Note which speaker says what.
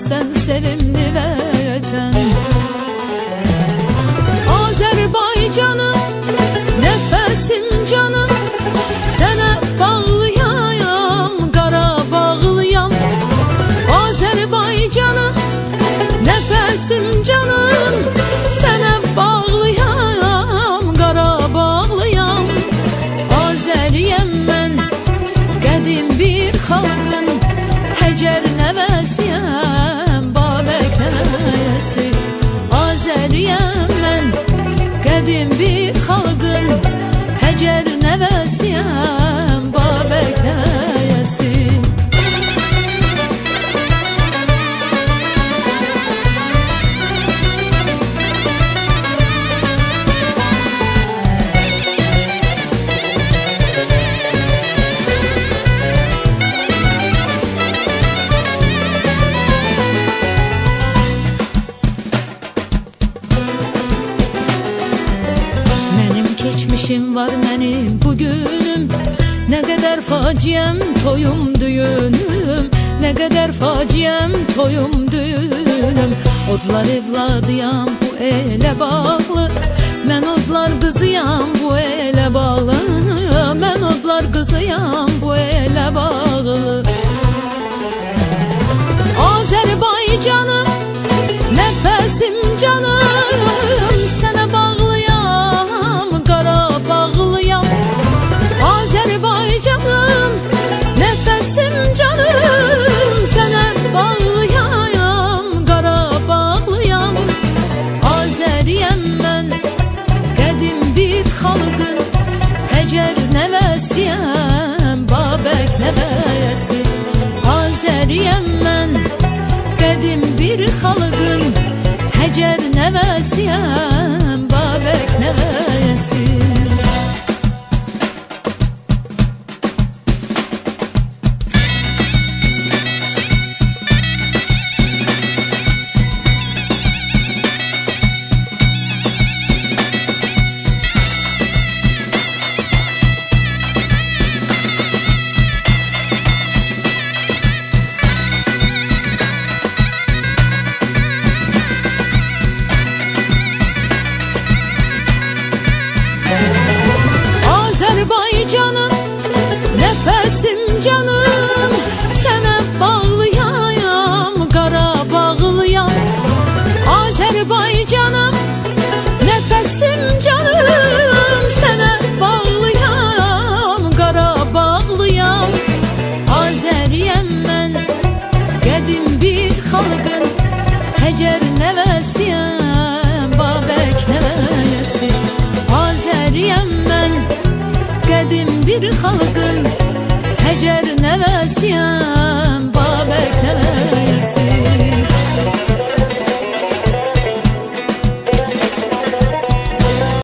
Speaker 1: sen sevimli vətən. Azərbaycanım, nəfəsim canım, sənə bağlıyam, Qarabağlıyam. Azərbaycanım, nəfəsim canım, sənə bağlıyam, Qarabağlıyam. Azəriyəm mən, qədim bir xalqın, Həcər nəvəsiyəm, Babək nəvəsi. Azəriyəm mən, qədim bir xalqın, Həcər nəvəsiyəm, Babək nəvəsi. Geçmişim var mənim bugünüm, nə qədər faciəm toyum düyünüm, nə qədər faciəm toyum düyünüm. Odlar evladıyam bu elə bağlı, mən odlar qızıyam bu elə bağlı, mən odlar qızıyam bu elə bağlı. Azərbaycanım, nəfəsim canım, sənə bağlıyam, Qarabağlıyam. Azərbaycanım, nəfəsim canım, sənə bağlıyam, Qarabağlıyam. Azəriyəm mən, qədim bir xalqın, Həcər nəvəsiyəm, Babək nəvəsi. Azəriyəm mən, qədim bir xalqın, Həcər nəvəsiyəm, Babək nəvəsi. Azərbaycanım, nəfəsim canım, sənə bağlıyam, Qarabağlıyam. Azərbaycanım, nəfəsim canım, sənə bağlıyam, Qarabağlıyam. Azəriyəm mən, qədim bir xalqın, Həcər nəvəsiyəm, Babək nəvəsi. Azəriyəm mən, qədim bir xalqın, Həcər nəvəsiyəm.